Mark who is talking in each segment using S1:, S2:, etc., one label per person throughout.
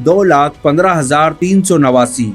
S1: 2,15,389।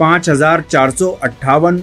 S1: 5,458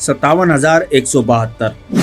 S1: 57,172।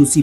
S1: UC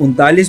S1: 39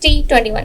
S2: T21।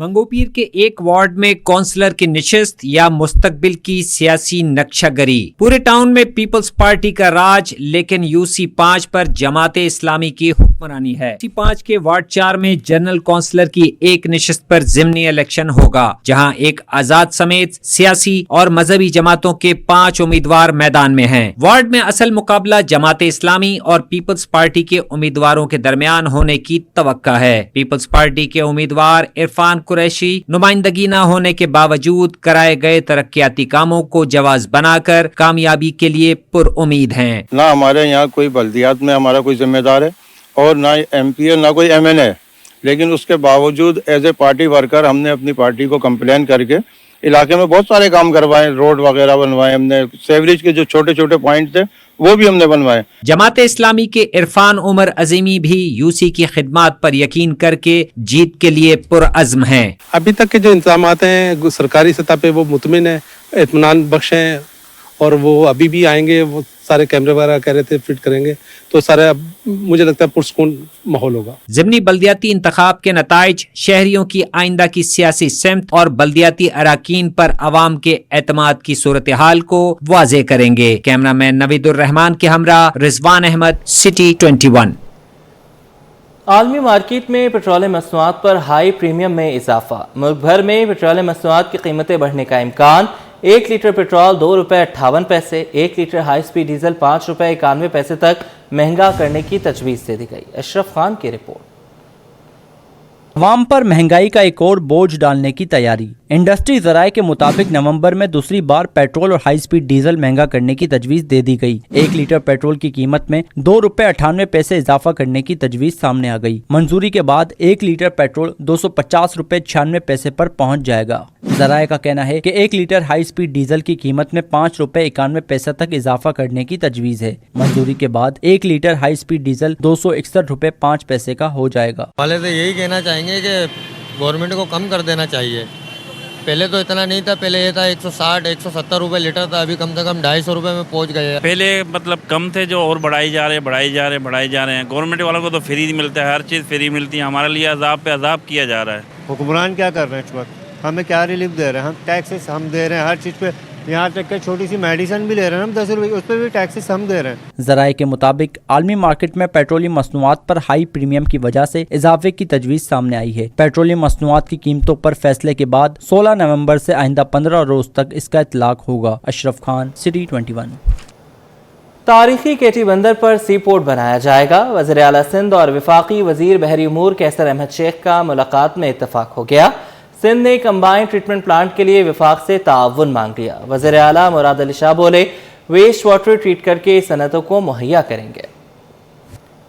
S3: منگوپیر کے ایک ward میں کونسلر کی نشست یا مستقبل کی سیاسی نقشہ گری. پورے ٹاؤن میں پیپلز پارٹی کا راج، لیکن UC5 پر جماعت اسلامی کی حکمرانی ہے. UC5 کے وارڈ 4 میں جنرل کونسلر کی ایک نشست پر ضمنی الیکشن ہوگا، جہاں ایک آزاد سمیت سیاسی اور مذہبی جماعتوں کے 5 امیدوار میدان میں ہیں. وارڈ میں اصل مقابلہ جماعت اسلامی اور پیپلز پارٹی کے امیدواروں کے درمیان ہونے کی توقع ہے. پیپلز پارٹی کے امیدوار عرفان قریشی نمائندگی نہ ہونے کے باوجود کرائے گئے ترقیاتی کاموں کو جواز بنا کر کامیابی کے لیے پر امید ہیں.
S4: نہ ہمارے یہاں کوئی بلدیات میں ہمارا کوئی ذمہ دار ہے اور نہ MP ہے نہ کوئی MN ہے، لیکن اس کے باوجود ایز اے پارٹی ورکر ہم نے اپنی پارٹی کو کمپلین کر کے علاقے میں بہت سارے کام کروائے، روڈ وغیرہ بنوائے، ہم نے سیوریج کے جو چھوٹے چھوٹے پوائنٹ تھے وہ بھی ہم نے بنوائے.
S3: جماعت اسلامی کے عرفان عمر عظیمی بھی UC کی خدمات پر یقین کر کے جیت کے لیے پرعزم ہیں.
S5: ابھی تک کے جو انتظامات ہیں سرکاری سطح پہ وہ مطمئن ہیں، اطمینان بخش ہیں، اور وہ ابھی بھی آئیں گے. وہ سارے کیمرے وغیرہ کہہ رہے تھے فٹ کریں گے، تو سارے اب مجھے لگتا ہے پرسکون ماحول ہوگا.
S3: ضمنی بلدیاتی انتخاب کے نتائج شہریوں کی آئندہ کی سیاسی سمت اور بلدیاتی اراکین پر عوام کے اعتماد کی صورتحال کو واضح کریں گے. کیمرہ مین نوید الرحمان کے ہمراہ رضوان احمد، سٹی 21.
S6: عالمی مارکیٹ میں پیٹرولیم مصنوعات پر ہائی پریمیم میں اضافہ. ملک بھر میں پیٹرولیم مصنوعات کی قیمتیں بڑھنے کا امکان. 1 litre petrol ₹2.58، 1 litre high speed diesel ₹5.91 تک مہنگا کرنے کی تجویز دے دی گئی. اشرف خان کی رپورٹ.
S7: عوام پر مہنگائی کا ایک اور بوجھ ڈالنے کی تیاری. انڈسٹری ذرائع کے مطابق نومبر میں دوسری بار پیٹرول اور ہائی سپیڈ ڈیزل مہنگا کرنے کی تجویز دے دی گئی. 1 لیٹر پیٹرول کی قیمت میں ₹2.98 اضافہ کرنے کی تجویز سامنے آ گئی. منظوری کے بعد 1 لیٹر پیٹرول ₹250.96 پر پہنچ جائے گا. ذرائع کا کہنا ہے کہ 1 لیٹر ہائی سپیڈ ڈیزل کی قیمت میں ₹5.91 تک اضافہ کرنے کی تجویز ہے. منظوری کے بعد 1 لیٹر ہائی سپیڈ ڈیزل ₹261.05 کا ہو جائے گا.
S8: پہلے تو یہی کہنا چاہیں گے کہ گورنمنٹ کو کم کر دینا چاہیے. پہلے تو اتنا نہیں تھا، پہلے یہ تھا 160-170 روپے لیٹر تھا، ابھی کم سے کم 250 روپے میں پہنچ گئے.
S9: پہلے مطلب کم تھے جو، اور بڑھائی جا رہے ہیں. گورنمنٹ والوں کو تو فری ملتا ہے، ہر چیز فری ملتی ہے. ہمارے لیے عذاب پہ عذاب کیا جا رہا ہے.
S10: حکمران کیا کر رہے ہیں اس وقت؟ ہمیں کیا ریلیف دے رہے ہیں؟ ہم ٹیکسز ہم دے رہے ہیں ہر چیز پہ، یہاں تک کہ چھوٹی سی میڈیسن بھی لے رہے ہیں ہم 10 روپے، اس پہ بھی ٹیکسز ہم دے رہے ہیں.
S7: ذرائع کے مطابق عالمی مارکیٹ میں پیٹرولیم مصنوعات پر ہائی پریمیم کی وجہ سے اضافے کی تجویز سامنے آئی ہے. پیٹرولیم مصنوعات کی قیمتوں پر فیصلے کے بعد 16 نومبر سے آئندہ 15 روز تک اس کا اطلاق ہوگا. اشرف خان، سٹی 21.
S6: تاریخی کیٹی بندر پر سی پورٹ بنایا جائے گا. وزیر اعلیٰ سندھ اور وفاقی وزیر بحری امور قیصر احمد شیخ کا ملاقات میں اتفاق ہو گیا. سندھ نے کمبائنڈ ٹریٹمنٹ پلانٹ کے لیے وفاق سے تعاون مانگ لیا. وزیر اعلیٰ مراد علی شاہ بولے ویسٹ واٹر ٹریٹ کر کے صنعتوں کو مہیا کریں گے.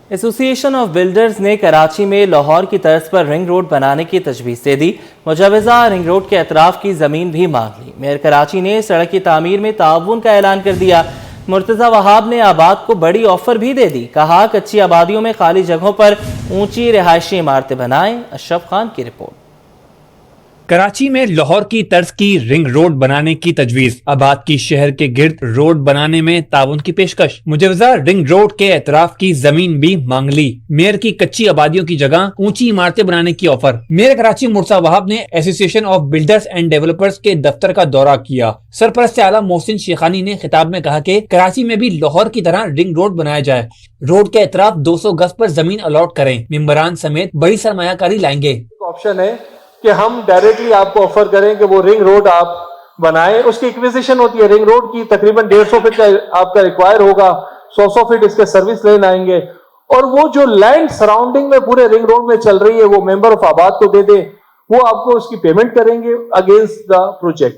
S6: ایسوسی ایشن آف بلڈرز نے کراچی میں لاہور کی طرز پر رنگ روڈ بنانے کی تجویز دے دی. مجوزہ رنگ روڈ کے اطراف کی زمین بھی مانگ لی. میئر کراچی نے سڑک کی تعمیر میں تعاون کا اعلان کر دیا. مرتضی وہاب نے آباد کو بڑی آفر بھی دے دی. کہا کچی آبادیوں میں خالی جگہوں پر اونچی رہائشی عمارتیں بنائیں. اشرف خان کی رپورٹ.
S11: کراچی میں لاہور کی طرز کی رنگ روڈ بنانے کی تجویز. آباد کی شہر کے گرد روڈ بنانے میں تعاون کی پیشکش. مجوزہ رنگ روڈ کے اطراف کی زمین بھی مانگ لی. میئر کی کچی آبادیوں کی جگہ اونچی عمارتیں بنانے کی آفر. میئر کراچی مرتضی وہاب نے ایسوسی ایشن آف بلڈرز اینڈ ڈیولپرز کے دفتر کا دورہ کیا. سرپرست اعلیٰ محسن شیخانی نے خطاب میں کہا کہ کراچی میں بھی لاہور کی طرح رنگ روڈ بنایا جائے. روڈ کے اطراف 200 گز پر زمین الاٹ کریں. ممبران سمیت بڑی سرمایہ کاری لائیں گے.
S12: آپشن ہے کہ ہم ڈائریکٹلی آپ کو آفر کریں کہ وہ رنگ روڈ آپ بنائیں. اس کی ایکویزیشن ہوتی ہے رنگ روڈ کی، تقریباً 150 فٹ کا آپ کا ریکوائر ہوگا. 100 فٹ اس کے سروس لین آئیں گے، اور وہ جو لینڈ سراؤنڈنگ میں پورے رنگ روڈ میں چل رہی ہے وہ ممبر آف آباد کو دے دیں. وہ آپ کو اس کی پیمنٹ کریں گے اگینسٹ دا پروجیکٹ.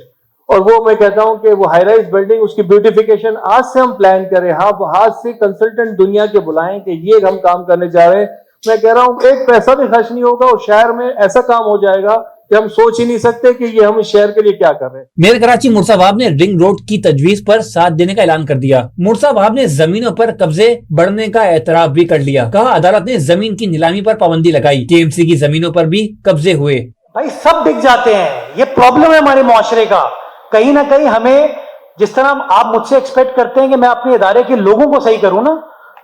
S12: اور وہ میں کہتا ہوں کہ وہ ہائی رائز بلڈنگ اس کی بیوٹیفیکیشن آج سے ہم پلان کریں. آج سے کنسلٹنٹ دنیا کے بلائیں کہ یہ ہم کام کرنے جا رہے ہیں. میں کہہ رہا ہوں 1 پیسہ بھی خرچ نہیں ہوگا اور شہر میں ایسا کام ہو جائے گا کہ ہم سوچ ہی نہیں سکتے کہ یہ ہم اس شہر کے لیے کیا کر رہے ہیں.
S11: میئر کراچی مرتضی وہاب نے رنگ روڈ کی تجویز پر ساتھ دینے کا اعلان کر دیا. مرتضی وہاب نے زمینوں پر قبضے بڑھنے کا اعتراف بھی کر لیا. کہا عدالت نے زمین کی نیلامی پر پابندی لگائی. TMC کی زمینوں پر بھی قبضے ہوئے.
S13: بھائی سب بک جاتے ہیں، یہ پرابلم ہے ہمارے معاشرے کا. کہیں نہ کہیں ہمیں جس طرح آپ مجھ سے ایکسپیکٹ کرتے ہیں کہ میں اپنے ادارے کے لوگوں کو صحیح کروں نا،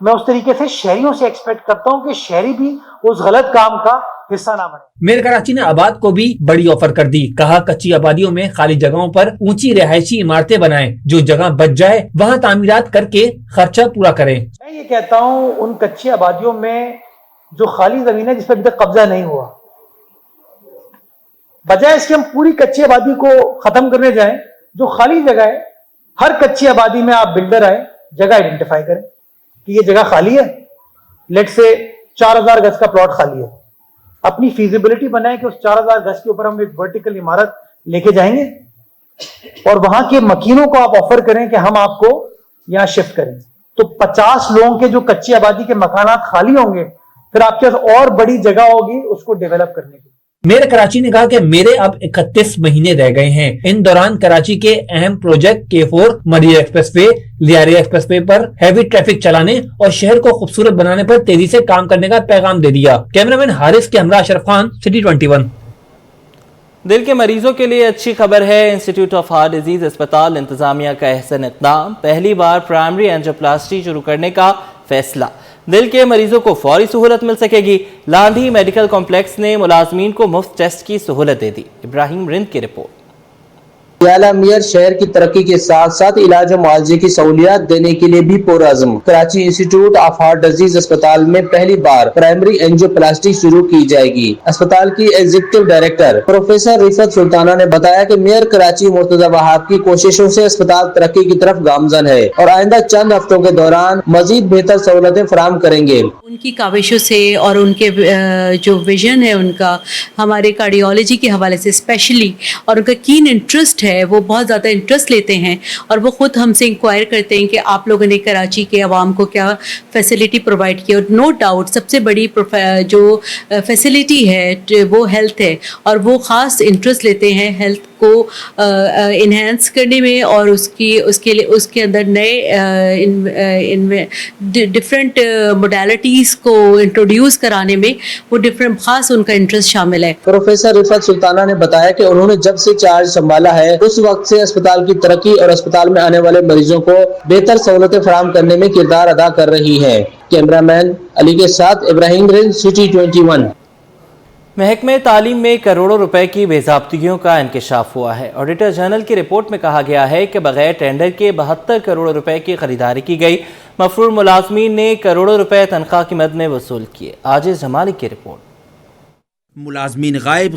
S13: میں اس طریقے سے شہریوں سے ایکسپیکٹ کرتا ہوں کہ شہری بھی اس غلط کام کا حصہ نہ بنے۔
S11: میئر کراچی نے آباد کو بھی بڑی آفر کر دی، کہا کچی آبادیوں میں خالی جگہوں پر اونچی رہائشی عمارتیں بنائیں، جو جگہ بچ جائے وہاں تعمیرات کر کے خرچہ پورا کریں۔
S13: میں یہ کہتا ہوں ان کچی آبادیوں میں جو خالی زمین ہے جس پر ابھی تک قبضہ نہیں ہوا، بجائے اس کے ہم پوری کچی آبادی کو ختم کرنے جائیں، جو خالی جگہ ہے ہر کچی آبادی میں آپ بلڈر آئے جگہ آئیڈینٹیفائی کریں کہ یہ جگہ خالی ہے، لیٹ سے 4000 گز کا پلاٹ خالی ہے، اپنی فیزیبلٹی بنائیں کہ اس 4000 گز کے اوپر ہم ایک ورٹیکل عمارت لے کے جائیں گے اور وہاں کے مکینوں کو آپ آفر کریں کہ ہم آپ کو یہاں شفٹ کریں، تو 50 لوگوں کے جو کچی آبادی کے مکانات خالی ہوں گے، پھر آپ کے پاس اور بڑی جگہ ہوگی اس کو ڈیولپ کرنے کی۔
S11: میئر کراچی نے کہا کہ میرے اب 31 مہینے رہ گئے ہیں، ان دوران کراچی کے اہم project K4 مریہ express way, لیاریا express way پر ہیوی ٹریفک چلانے اور شہر کو خوبصورت بنانے پر تیزی سے کام کرنے کا پیغام دے دیا۔ کیمرامین حارث کے ہمراہ اشرف خان، سٹی 21۔
S6: دل کے مریضوں کے لیے اچھی خبر ہے، انسٹیٹیوٹ آف ہارٹ ڈیزیز اسپتال انتظامیہ کا احسن اقدام، پہلی بار پرائمری اینجیوپلاسٹی شروع کرنے کا فیصلہ، دل کے مریضوں کو فوری سہولت مل سکے گی۔ لانڈھی میڈیکل کمپلیکس نے ملازمین کو مفت ٹیسٹ کی سہولت دے دی۔ ابراہیم رند کی رپورٹ۔
S14: اعلیٰ میئر شہر کی ترقی کے ساتھ ساتھ علاج و معالجے کی سہولیات دینے کے لیے بھی پرعزم۔ Karachi institute of heart disease اسپتال میں پہلی بار پرائمری اینجیوپلاسٹی شروع کی جائے گی۔ اسپتال کی ایگزیکٹو ڈائریکٹر پروفیسر رفعت سلطانہ نے بتایا کہ میئر کراچی مرتضی وہاب کی کوششوں سے اسپتال ترقی کی طرف گامزن ہے اور آئندہ چند ہفتوں کے دوران مزید بہتر سہولتیں فراہم کریں گے۔
S15: ان کی کاوشوں سے اور ان کے جو ویژن ہے ان کا ہمارے کارڈیولوجی کے حوالے سے اسپیشلی، اور ان کا کین انٹرسٹ ہے، وہ بہت زیادہ انٹرسٹ لیتے ہیں اور وہ خود ہم سے انکوائر کرتے ہیں کہ آپ لوگوں نے کراچی کے عوام کو کیا فیسلٹی پرووائڈ کی، اور نو ڈاؤٹ سب سے بڑی جو فیسلٹی ہے وہ ہیلتھ ہے، اور وہ خاص انٹرسٹ لیتے ہیں ہیلتھ کو انہینس کرنے میں اور اس کے اندر نئے ڈفرینٹ موڈیلٹیز کو انٹروڈیوس کرانے میں وہ ڈفرینٹ خاص ان کا انٹرسٹ شامل ہے۔
S14: پروفیسر رفعت سلطانہ نے بتایا کہ انہوں نے جب سے چارج سنبھالا ہے اس وقت سے اسپتال کی ترقی اور اسپتال میں آنے والے مریضوں کو بہتر سہولتیں فراہم کرنے میں کردار ادا کر رہی ہے۔ کیمرامین علی کے ساتھ ابراہیم رند، سٹی 21۔
S6: محکمہ تعلیم میں کروڑوں روپے کی بے ضابطگیوں کا انکشاف ہوا ہے۔ آڈیٹر جنرل کی رپورٹ میں کہا گیا ہے کہ بغیر ٹینڈر کے 72 کروڑ روپے کی خریداری کی گئی، مفرور ملازمین نے کروڑوں روپے تنخواہ کی مد میں وصول کیے۔ عاجز جمالی کی رپورٹ۔
S1: ملازمین غائب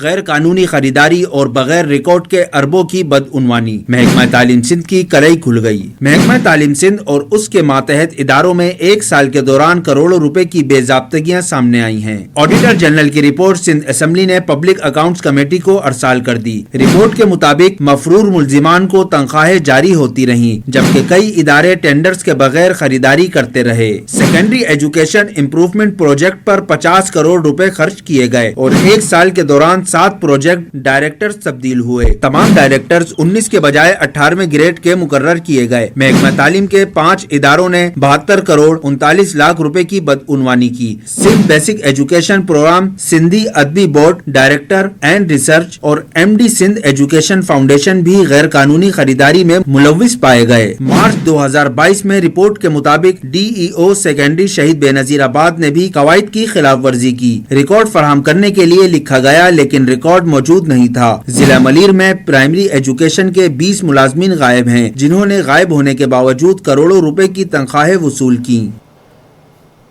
S1: غیر قانونی خریداری اور بغیر ریکارڈ کے اربوں کی بدعنوانی، محکمہ تعلیم سندھ کی کلئی کھل گئی۔ محکمہ تعلیم سندھ اور اس کے ماتحت اداروں میں ایک سال کے دوران کروڑوں روپے کی بے ضابطگیاں سامنے آئی ہیں۔ آڈیٹر جنرل کی رپورٹ سندھ اسمبلی نے پبلک اکاؤنٹس کمیٹی کو ارسال کر دی۔ رپورٹ کے مطابق مفرور ملزمان کو تنخواہیں جاری ہوتی رہیں، جبکہ کئی ادارے ٹینڈرز کے بغیر خریداری کرتے رہے۔ سیکنڈری ایجوکیشن امپروومنٹ پروجیکٹ پر 50 کروڑ روپے خرچ کیے گئے اور ایک سال کے دوران 7 پروجیکٹ ڈائریکٹرز تبدیل ہوئے۔ تمام ڈائریکٹرز 19 کے بجائے 18ویں گریڈ کے مقرر کیے گئے۔ محکمہ تعلیم کے 5 اداروں نے 72 کروڑ 39 لاکھ روپے کی بدعنوانی کی۔ Sindh basic education program, Sindhi ادبی بورڈ، ڈائریکٹر اینڈ ریسرچ اور MD سندھ ایجوکیشن فاؤنڈیشن بھی غیر قانونی خریداری میں ملوث پائے گئے۔ مارچ 2022 میں رپورٹ کے مطابق DEO سیکنڈری شہید بے نظیر آباد نے بھی قواعد کی خلاف ورزی کی۔ ریکارڈ فراہم کرنے کے لیے لکھا گیا لیکن ریکارڈ موجود نہیں تھا۔ ضلع ملیر میں پرائمری ایجوکیشن کے 20 ملازمین غائب ہیں، جنہوں نے غائب ہونے کے باوجود کروڑوں روپے کی تنخواہیں وصول کی۔